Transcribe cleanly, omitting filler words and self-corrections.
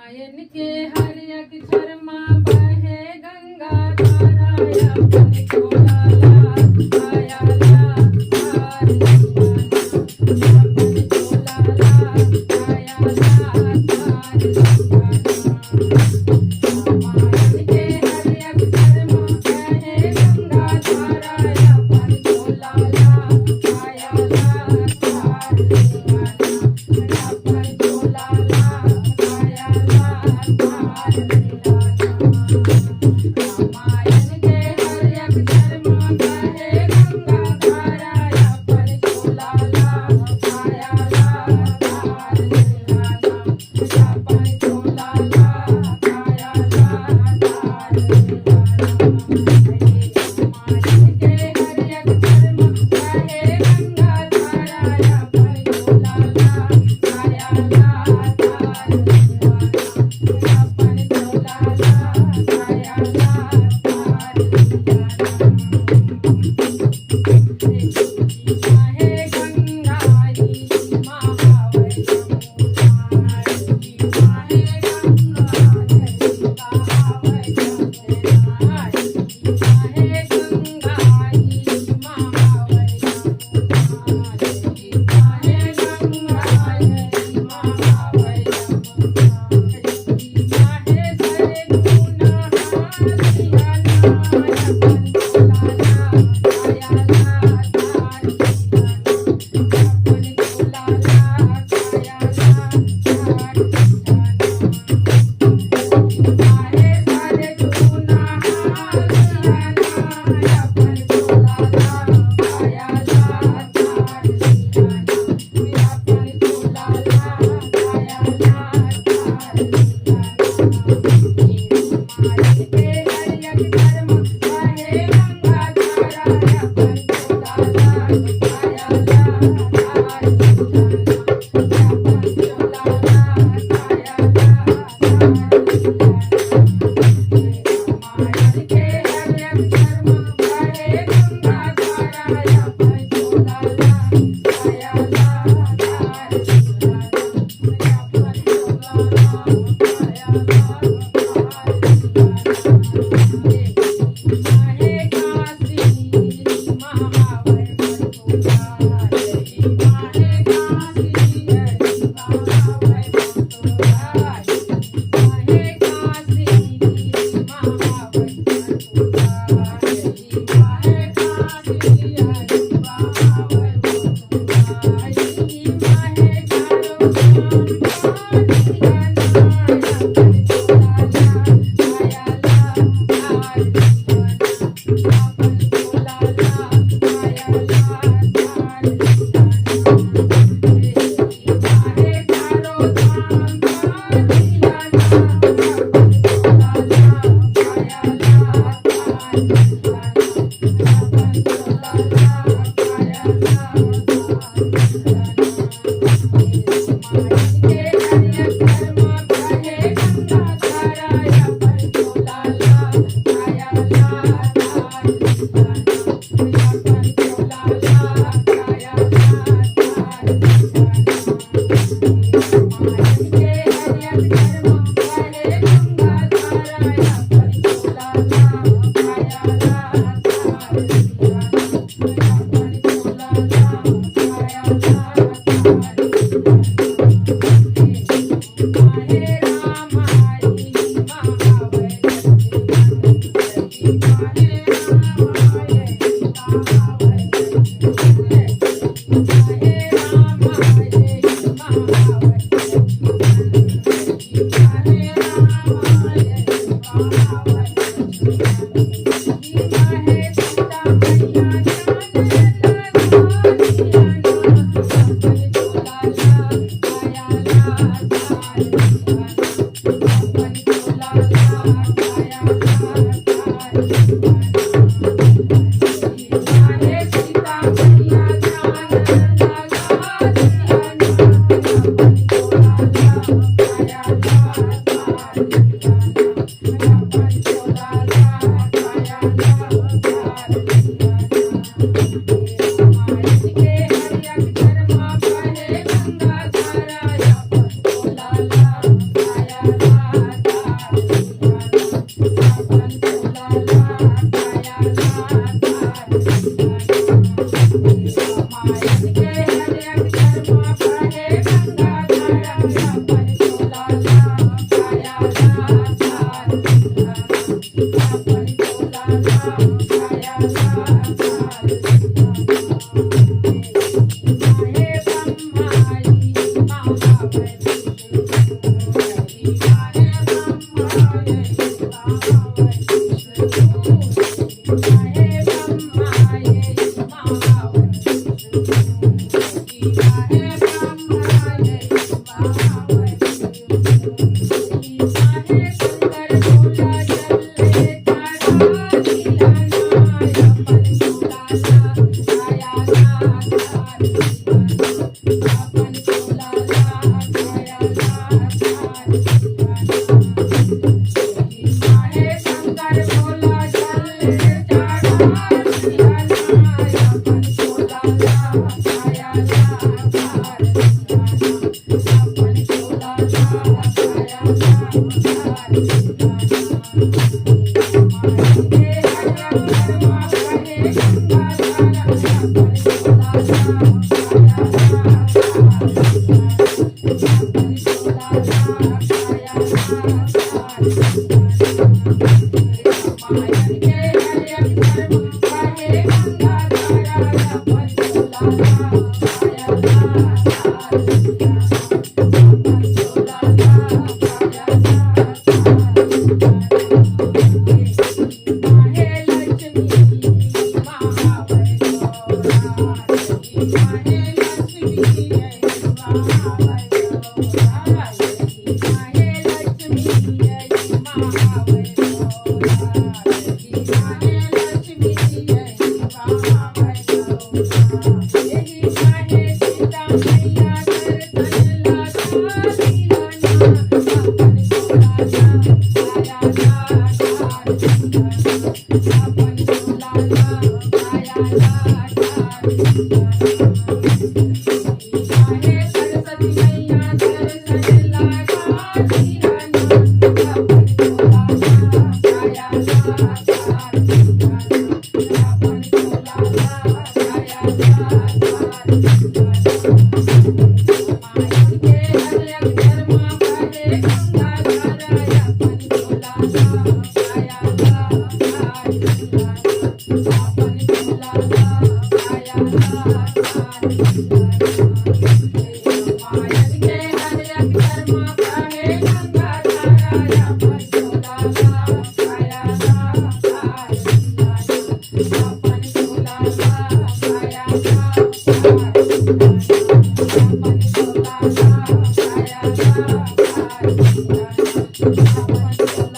रामायण के हर अक्षर माँ बहे गंगा धारा अपन को लाला आया ला हार लिया अपन को लाला आया ला हार लिया रामायण के हर अक्षर माँ बहे गंगा धारा अपन को लाला आया ला हार लिया अपन को लाला आया ला हार लिया रामायण के हर अक्षर माँ बहे गंगा धारा अपन को लाला आया ला हार लिया अपन को लाला आया ला हार लिया रामायण के हर अक्षर माँ बहे गंगा धारा अपन को लाला आया ला हार लिया अपन को लाला आया ला हार लिया है गंगा जी महावर जमुना है गंगा जल बहावर जमुना है गंगा जी महावर जमुना है गंगा जी महावर जमुना है सरे गुना हासिया अपन को लाला आया ला हार लिया अपन को लाला आया ला हार लिया है सरे गुना हासिया अपन को लाला आया ला हार लिया अपन को लाला आया ला हार लिया रामायण के हर अक्षर माँ बहे गंगा धारा अपन को लाला आया ला हार लिया अपन को लाला आया ला हार लिया रामायण के हर अक्षर माँ बहे गंगा धारा अपन को लाला आया ला हार लिया अपन को लाला आया ला हार लिया है काशी महावर बटुला है काशी महावर बटुला है काशी महावर बटुला है काशी महावर बटुला है चारों धाम दिया अपन को लाला आया ला हार लिया अपन को लाला आया ला हार लिया है चारों धाम दिया अपन को लाला आया ला हार लिया अपन को लाला आया ला हार लिया रामायण के हर अक्षर माँ बहे गंगा धारा अपन को लाला आया ला हार लिया अपन को लाला आया ला हार लिया रामायण के हर अक्षर माँ बहे गंगा धारा अपन को लाला आया ला हार लिया अपन को लाला आया ला हार लिया है राम हरि महावर गंगा धारा अपन को लाला आया ला Thank you.